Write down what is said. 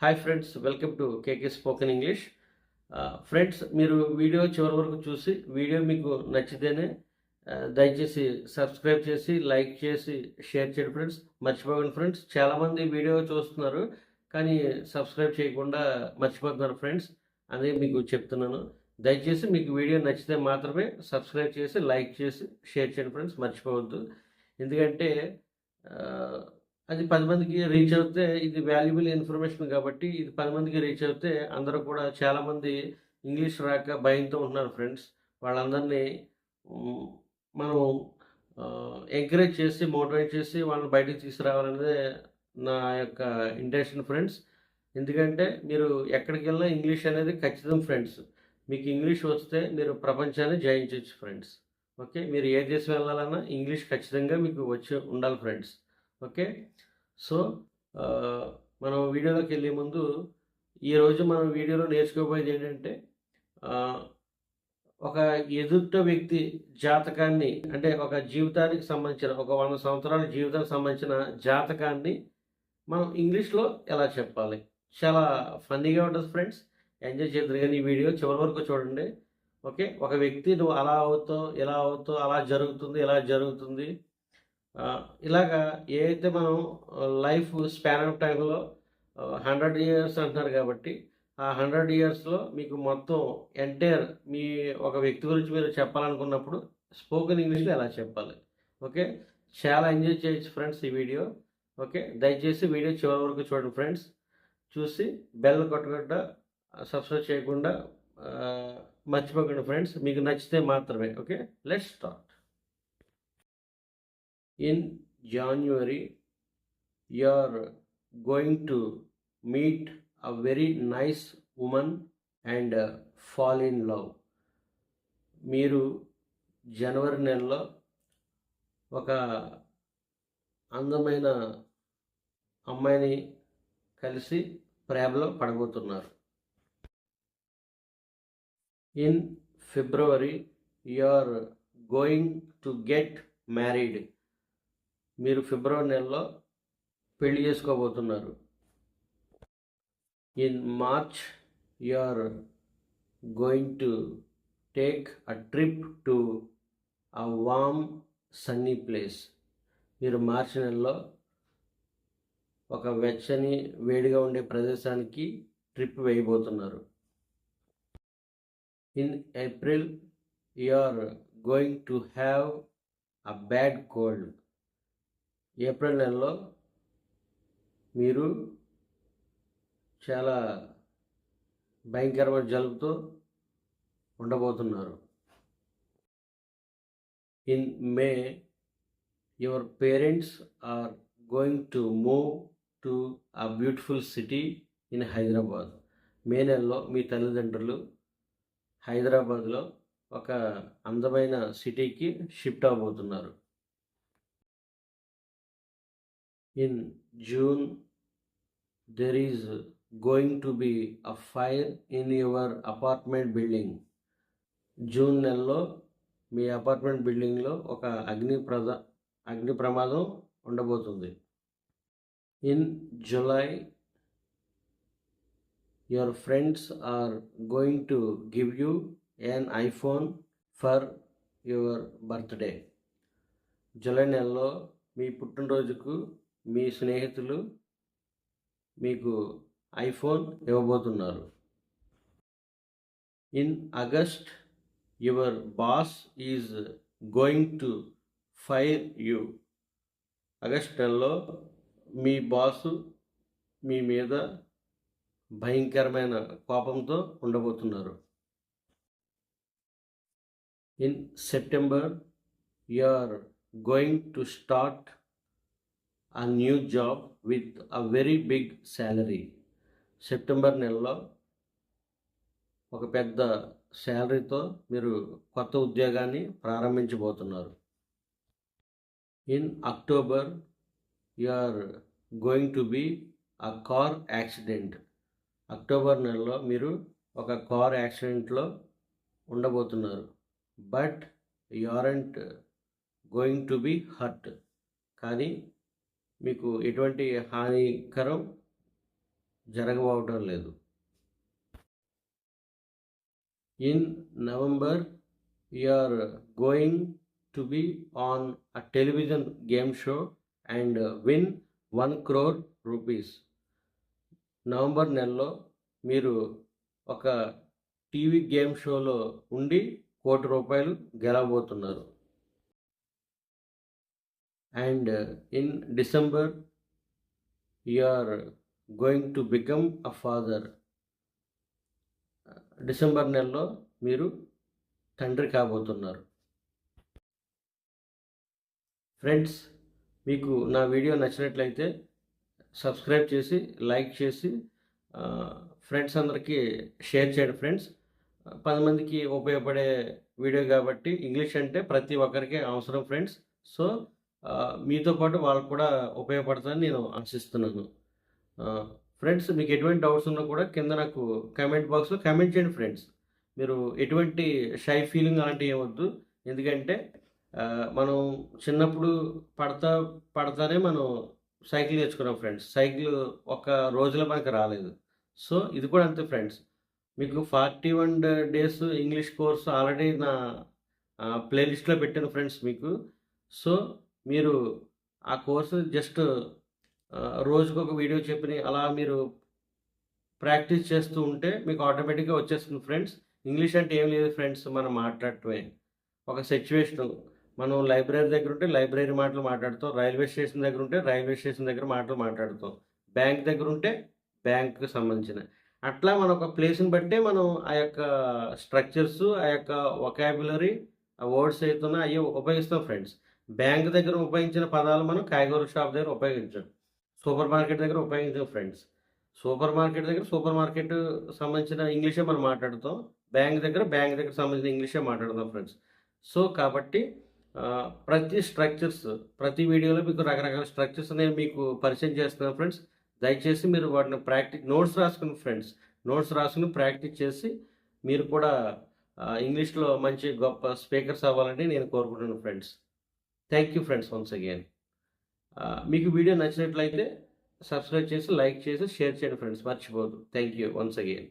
Hi friends, welcome to KK spoken English. Friends, మీరు video చివరి వరకు చూసి వీడియో మీకు నచ్చితేనే దయచేసి సబ్స్క్రైబ్ చేసి లైక్ చేసి షేర్ చేయండి ఫ్రెండ్స్. మర్చిపోకండి ఫ్రెండ్స్, చాలామంది వీడియో చూస్తున్నారు కానీ సబ్స్క్రైబ్ చేయకుండా మర్చిపోతున్నారు ఫ్రెండ్స్. అదే మీకు చెప్తున్నాను. దయచేసి మీకు వీడియో నచ్చితే మాత్రమే సబ్స్క్రైబ్ చేసి లైక్ చేసి షేర్ చేయండి ఫ్రెండ్స్, మర్చిపోవద్దు. ఎందుకంటే అది 10 మందికి రీచ్ అవుతే ఇది వాల్యుబుల్ ఇన్ఫర్మేషన్ కాబట్టి ఇది 10 మందికి రీచ్ అవుతే అందరూ కూడా చాలామంది ఇంగ్లీష్ రాక భయంతో ఉంటున్నారు ఫ్రెండ్స్. వాళ్ళందరినీ మనం ఎంకరేజ్ చేసి మోటివేట్ చేసి వాళ్ళని బయటకు తీసుకురావాలనేదే నా యొక్క ఇంటెన్షన్ ఫ్రెండ్స్. ఎందుకంటే మీరు ఎక్కడికి వెళ్ళినా ఇంగ్లీష్ అనేది ఖచ్చితం ఫ్రెండ్స్. మీకు ఇంగ్లీష్ వస్తే మీరు ప్రపంచాన్ని జయించవచ్చు ఫ్రెండ్స్. ఓకే, మీరు ఏ దేశం వెళ్ళాలన్నా ఇంగ్లీష్ ఖచ్చితంగా మీకు వచ్చి ఉండాలి ఫ్రెండ్స్. ఓకే, సో మనం వీడియోలోకి వెళ్ళే ముందు ఈరోజు మనం వీడియోలో నేర్చుకోబోయేది ఏంటంటే ఒక ఎదుట వ్యక్తి జాతకాన్ని, అంటే ఒక జీవితానికి సంబంధించిన ఒక 100 సంవత్సరాల జీవితానికి సంబంధించిన జాతకాన్ని మనం ఇంగ్లీష్లో ఎలా చెప్పాలి. చాలా ఫన్నీగా ఉంటుంది ఫ్రెండ్స్. ఎంజాయ్ చేద్దరు కానీ ఈ వీడియో చివరి వరకు చూడండి. ఓకే, ఒక వ్యక్తి నువ్వు అలా అవుతావు, ఇలా అవుతావు, అలా జరుగుతుంది, ఇలా జరుగుతుంది, ఇలాగా ఏదైతే మనం లైఫ్ స్పాన్ ఆఫ్ టైంలో 100 ఇయర్స్ అంటున్నారు కాబట్టి ఆ 100 ఇయర్స్లో మీకు మొత్తం ఎంటైర్ మీ ఒక వ్యక్తి గురించి మీరు చెప్పాలనుకున్నప్పుడు స్పోకెన్ ఇంగ్లీష్లో ఎలా చెప్పాలి. ఓకే, చాలా ఎంజాయ్ చేయొచ్చు ఫ్రెండ్స్ ఈ వీడియో. ఓకే, దయచేసి వీడియో చివరి వరకు చూడండి ఫ్రెండ్స్. చూసి బెల్ కొట్టకుండా సబ్స్క్రైబ్ చేయకుండా మర్చిపోకండి ఫ్రెండ్స్, మీకు నచ్చితే మాత్రమే. Okay, let's start. In January, you're going to meet a very nice woman and fall in love. మీరు జనవరి నెలలో ఒక అందమైన అమ్మాయిని కలిసి ప్రేమలో పడబోతున్నారు. In February, you're going to get married. మీరు ఫిబ్రవరి నెలలో పెళ్లి చేసుకోబోతున్నారు. In March you are going to take a trip to a warm sunny place. మీరు మార్చి నెలలో ఒక వెచ్చని వేడిగా ఉండే ప్రదేశానికి ట్రిప్ వేయబోతున్నారు. In April you are going to have a bad cold. April నెలలో మీరు చాలా భయంకరమైన జలుబుతో ఉండబోతున్నారు. In May your parents are going to move to a beautiful city in Hyderabad. May నెలలో మీ తల్లిదండ్రులు హైదరాబాద్లో ఒక అందమైన సిటీకి shift అవబోతున్నారు. In June, there is going to be a fire in your apartment building. June నెలలో మీ అపార్ట్మెంట్ బిల్డింగ్లో ఒక అగ్ని ప్రమాదం ఉండబోతుంది. In July, your friends are going to give you an iPhone for your birthday. July నెలలో మీ పుట్టినరోజుకు మీ స్నేహితులు మీకు ఐఫోన్ ఇవ్వబోతున్నారు. In August, your boss is going to fire you. August నెలలో మీ బాసు మీ మీద భయంకరమైన కోపంతో ఉండబోతున్నారు. In September, you are going to start a new job with a very big salary. September నెలలో ఒక పెద్ద శాలరీతో మీరు కొత్త ఉద్యోగాన్ని ప్రారంభించబోతున్నారు. In October, you are going to be a car accident. October నెలలో మీరు ఒక కార్ యాక్సిడెంట్లో ఉండబోతున్నారు. But you aren't going to be hurt. కానీ మీకు ఎటువంటి హానికరం జరగబోవటం లేదు. In November you are going to be on a television game show and win 1 crore rupees. November నెలలో మీరు ఒక టీవీ గేమ్ షోలో ఉండి ₹1,00,00,000 గెలవబోతున్నారు. And in December you are going to become a father. December నెలలో మీరు తండ్రి కాబోతున్నారు. ఫ్రెండ్స్, మీకు నా వీడియో నచ్చినట్లయితే సబ్స్క్రైబ్ చేసి లైక్ చేసి ఫ్రెండ్స్ అందరికీ షేర్ చేయండి. ఫ్రెండ్స్, 10 మందికి ఉపయోగపడే వీడియో కాబట్టి ఇంగ్లీష్ అంటే ప్రతి ఒక్కరికి అవసరం ఫ్రెండ్స్. సో మీతో పాటు వాళ్ళకు కూడా ఉపయోగపడుతుందని నేను ఆశిస్తున్నాను. ఫ్రెండ్స్, మీకు ఎటువంటి డౌట్స్ ఉన్నా కూడా కింద నాకు కామెంట్ బాక్స్లో కామెంట్ చేయండి ఫ్రెండ్స్. మీరు ఎటువంటి షై ఫీలింగ్ అలాంటివి ఏమొద్దు. ఎందుకంటే మనం చిన్నప్పుడు పడతానే మనం సైకిల్ నేర్చుకున్నాం ఫ్రెండ్స్. సైకిల్ ఒక రోజులో మనకు రాలేదు. సో ఇది కూడా అంతే ఫ్రెండ్స్. మీకు 41 డేస్ ఇంగ్లీష్ కోర్స్ ఆల్రెడీ నా ప్లేలిస్ట్లో పెట్టాను ఫ్రెండ్స్ మీకు. సో మీరు ఆ కోర్సు జస్ట్ రోజుకొక వీడియో చెప్పి అలా మీరు ప్రాక్టీస్ చేస్తూ ఉంటే మీకు ఆటోమేటిక్గా వచ్చేస్తుంది ఫ్రెండ్స్. ఇంగ్లీష్ అంటే ఏం లేదు ఫ్రెండ్స్, మనం మాట్లాడటమే. ఒక సిచ్యువేషన్, మనం లైబ్రరీ దగ్గర ఉంటే లైబ్రరీ మాటలు మాట్లాడుతాం, రైల్వే స్టేషన్ దగ్గర ఉంటే రైల్వే స్టేషన్ దగ్గర మాటలు మాట్లాడుతాం, బ్యాంక్ దగ్గర ఉంటే బ్యాంకుకి సంబంధించిన అట్లా మన ఒక ప్లేస్ని బట్టే మనం ఆ యొక్క స్ట్రక్చర్స్, ఆ యొక్క వొకాబులరీ, ఆ వర్డ్స్ అవుతున్నా అవి ఉపయోగిస్తాం ఫ్రెండ్స్. బ్యాంక్ దగ్గర ఉపయోగించిన పదాలు మనం కాయగూర షాప్ దగ్గర ఉపయోగించాం, సూపర్ మార్కెట్ దగ్గర ఉపయోగించాం ఫ్రెండ్స్. సూపర్ మార్కెట్ దగ్గర సూపర్ మార్కెట్ సంబంధించిన ఇంగ్లీషే మనం మాట్లాడుతాం, బ్యాంక్ దగ్గర సంబంధించిన ఇంగ్లీషే మాట్లాడతాం ఫ్రెండ్స్. సో కాబట్టి ప్రతి స్ట్రక్చర్స్, ప్రతి వీడియోలో మీకు రకరకాల స్ట్రక్చర్స్ నేను మీకు పరిచయం చేస్తున్నాను ఫ్రెండ్స్. దయచేసి మీరు వాటిని నోట్స్ రాసుకుని ఫ్రెండ్స్, నోట్స్ రాసుకుని ప్రాక్టీస్ చేసి మీరు కూడా ఇంగ్లీష్లో మంచి గొప్ప స్పీకర్స్ అవ్వాలని నేను కోరుకుంటున్నాను friends. Thank you friends once again. మీకు వీడియో నచ్చినట్లయితే సబ్స్క్రైబ్ చేసి లైక్ చేసి షేర్ చేయండి ఫ్రెండ్స్, మర్చిపోవద్దు. Thank you once again.